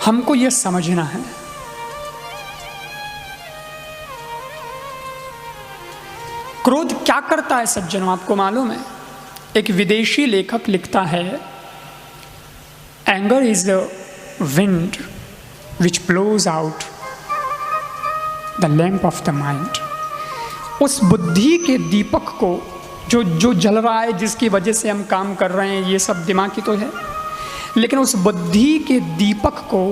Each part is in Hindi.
हमको यह समझना है, क्रोध क्या करता है सज्जनों, आपको मालूम है? एक विदेशी लेखक लिखता है, anger is the wind which blows out the lamp of the mind. उस बुद्धि के दीपक को जो जल रहा है, जिसकी वजह से हम काम कर रहे हैं, ये सब दिमाग की तो है, लेकिन उस बुद्धि के दीपक को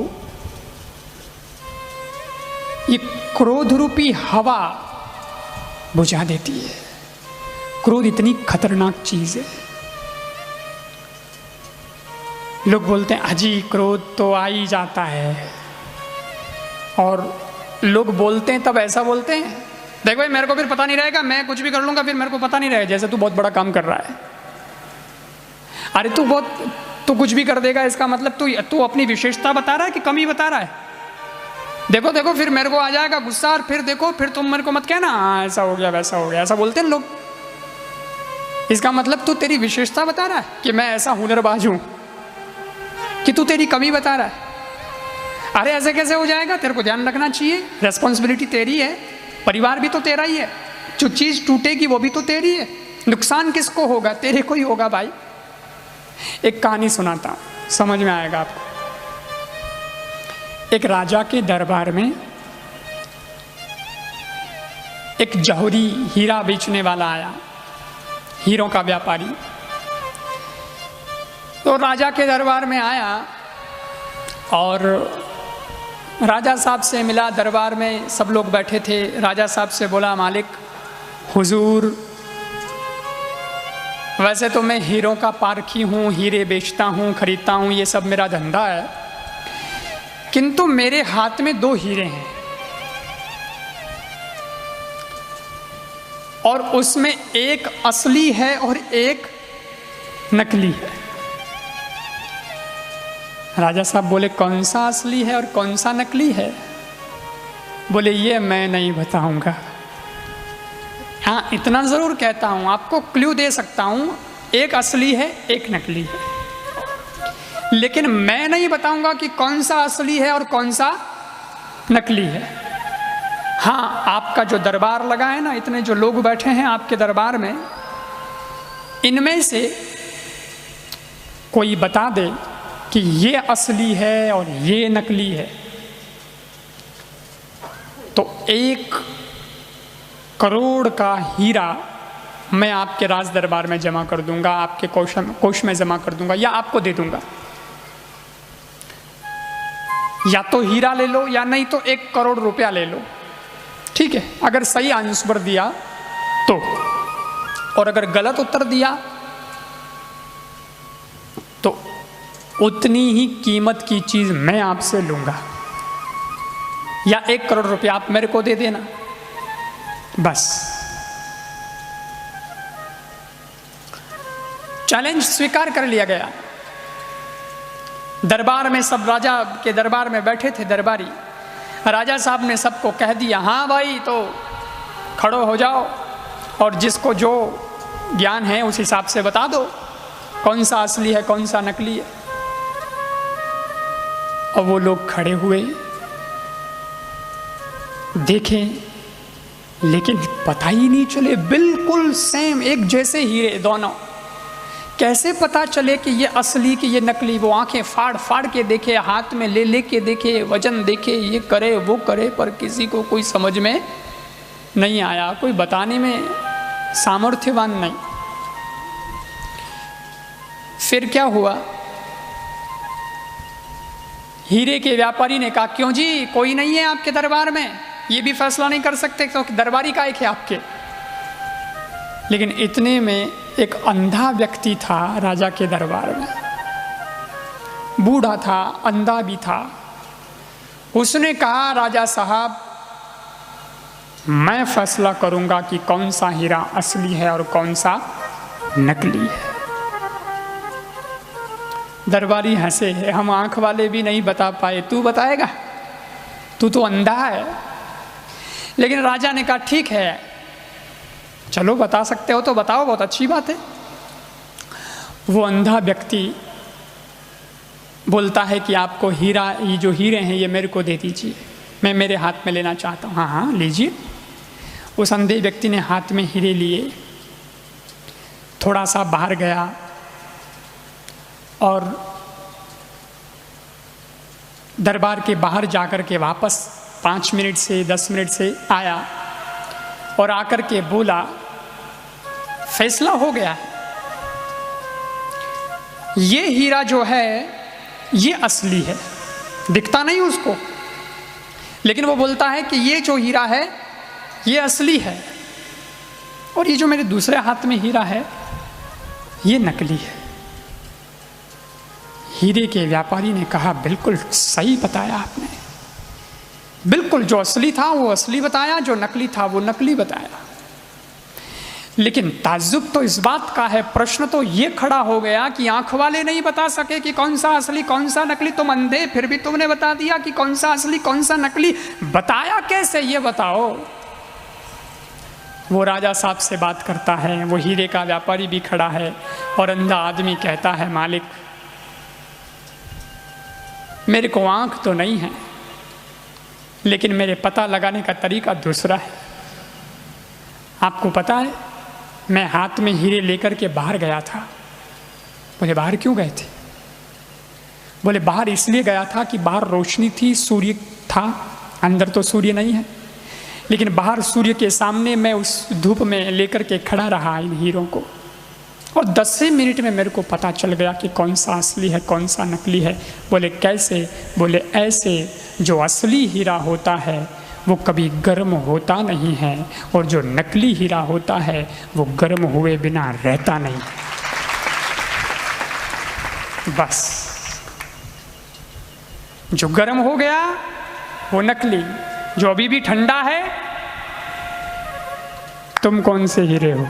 ये क्रोध रूपी हवा बुझा देती है। क्रोध इतनी खतरनाक चीज है। लोग बोलते हैं अजी क्रोध तो आ ही जाता है, और लोग बोलते हैं तब ऐसा बोलते हैं, देख भाई मेरे को फिर पता नहीं रहेगा, मैं कुछ भी कर लूंगा फिर मेरे को पता नहीं रहेगा, जैसे तू बहुत बड़ा काम कर रहा है। अरे तू कुछ भी कर देगा, इसका मतलब तू अपनी विशेषता बता रहा है कि कमी बता रहा है? देखो देखो फिर मेरे को आ जाएगा गुस्सा, और फिर देखो फिर तुम मेरे को मत कहना ऐसा हो गया वैसा हो गया, ऐसा बोलते हैं लोग। इसका मतलब तू तेरी विशेषता बता रहा है कि मैं ऐसा हुनरबाज हूं, कि तू तेरी कमी बता रहा है? अरे ऐसे कैसे हो जाएगा? तेरे को ध्यान रखना चाहिए, रेस्पॉन्सिबिलिटी तेरी है, परिवार भी तो तेरा ही है, जो चीज टूटेगी वो भी तो तेरी है, नुकसान किसको होगा? तेरे को ही होगा भाई। एक कहानी सुनाता हूं, समझ में आएगा आपको। एक राजा के दरबार में एक जौहरी हीरा बेचने वाला आया, हीरों का व्यापारी। तो राजा के दरबार में आया और राजा साहब से मिला। दरबार में सब लोग बैठे थे। राजा साहब से बोला, मालिक हुजूर, वैसे तो मैं हीरों का पारखी हूँ, हीरे बेचता हूँ, खरीदता हूँ, ये सब मेरा धंधा है, किंतु मेरे हाथ में 2 हीरे हैं और उसमें एक असली है और एक नकली है। राजा साहब बोले, कौन सा असली है और कौन सा नकली है? बोले, ये मैं नहीं बताऊंगा। हाँ, इतना ज़रूर कहता हूँ, आपको क्लू दे सकता हूँ, एक असली है एक नकली है, लेकिन मैं नहीं बताऊंगा कि कौन सा असली है और कौन सा नकली है। हाँ, आपका जो दरबार लगा है ना, इतने जो लोग बैठे हैं आपके दरबार में, इनमें से कोई बता दे कि ये असली है और ये नकली है, तो 1 करोड़ का हीरा मैं आपके राज दरबार में जमा कर दूंगा, आपके कोष में जमा कर दूंगा, या आपको दे दूंगा। या तो हीरा ले लो या नहीं तो 1 करोड़ रुपया ले लो, ठीक है? अगर सही आंसर दिया तो, और अगर गलत उत्तर दिया तो उतनी ही कीमत की चीज मैं आपसे लूंगा, या 1 करोड़ रुपया आप मेरे को दे देना, बस। चैलेंज स्वीकार कर लिया गया। दरबार में सब, राजा के दरबार में बैठे थे दरबारी। राजा साहब ने सबको कह दिया, हाँ भाई, तो खड़ो हो जाओ और जिसको जो ज्ञान है उस हिसाब से बता दो कौन सा असली है कौन सा नकली है। और वो लोग खड़े हुए, देखें, लेकिन पता ही नहीं चले, बिल्कुल सेम, एक जैसे हीरे दोनों। कैसे पता चले कि ये असली कि ये नकली? वो आंखें फाड़ फाड़ के देखे, हाथ में ले ले के देखे, वजन देखे, ये करे वो करे, पर किसी को कोई समझ में नहीं आया, कोई बताने में सामर्थ्यवान नहीं। फिर क्या हुआ? हीरे के व्यापारी ने कहा, क्यों जी, कोई नहीं है आपके दरबार में? ये भी फैसला नहीं कर सकते तो दरबारी का एक है आपके? लेकिन इतने में एक अंधा व्यक्ति था राजा के दरबार में, बूढ़ा था, अंधा भी था। उसने कहा, राजा साहब, मैं फैसला करूंगा कि कौन सा हीरा असली है और कौन सा नकली है। दरबारी हंसे, हम आंख वाले भी नहीं बता पाए, तू बताएगा? तू तो अंधा है। लेकिन राजा ने कहा, ठीक है, चलो बता सकते हो तो बताओ, बहुत अच्छी बात है। वो अंधा व्यक्ति बोलता है कि आपको हीरा, ये जो हीरे हैं ये मेरे को दे दीजिए, मैं मेरे हाथ में लेना चाहता हूँ। हाँ हाँ लीजिए। उस अंधे व्यक्ति ने हाथ में हीरे लिए, थोड़ा सा बाहर गया और दरबार के बाहर जाकर के वापस 5 मिनट से 10 मिनट से आया और आकर के बोला, फैसला हो गया, ये हीरा जो है ये असली है। दिखता नहीं उसको, लेकिन वो बोलता है कि ये जो हीरा है ये असली है, और ये जो मेरे दूसरे हाथ में हीरा है ये नकली है। हीरे के व्यापारी ने कहा, बिल्कुल सही बताया आपने, बिल्कुल जो असली था वो असली बताया, जो नकली था वो नकली बताया। लेकिन ताज्जुब तो इस बात का है, प्रश्न तो ये खड़ा हो गया कि आंख वाले नहीं बता सके कि कौन सा असली कौन सा नकली, तुम अंधे फिर भी तुमने बता दिया कि कौन सा असली कौन सा नकली, बताया कैसे ये बताओ। वो राजा साहब से बात करता है, वो हीरे का व्यापारी भी खड़ा है और अंधा आदमी कहता है, मालिक मेरे को आंख तो नहीं है, लेकिन मेरे पता लगाने का तरीका दूसरा है। आपको पता है मैं हाथ में हीरे लेकर के बाहर गया था। बोले बाहर क्यों गए थे? बोले बाहर इसलिए गया था कि बाहर रोशनी थी, सूर्य था, अंदर तो सूर्य नहीं है, लेकिन बाहर सूर्य के सामने मैं उस धूप में लेकर के खड़ा रहा इन हीरों को, और 10 मिनट में मेरे को पता चल गया कि कौन सा असली है कौन सा नकली है। बोले कैसे? बोले ऐसे, जो असली हीरा होता है वो कभी गर्म होता नहीं है, और जो नकली हीरा होता है वो गर्म हुए बिना रहता नहीं। बस जो गर्म हो गया वो नकली, जो अभी भी ठंडा है, तुम कौन से हीरे हो,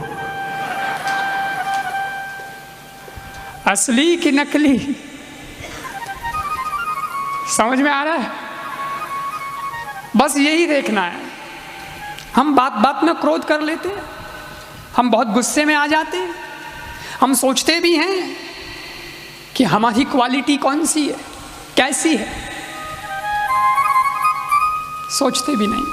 असली कि नकली? समझ में आ रहा है? बस यही देखना है। हम बात बात में क्रोध कर लेते हैं, हम बहुत गुस्से में आ जाते हैं, हम सोचते भी हैं कि हमारी क्वालिटी कौन सी है, कैसी है, सोचते भी नहीं।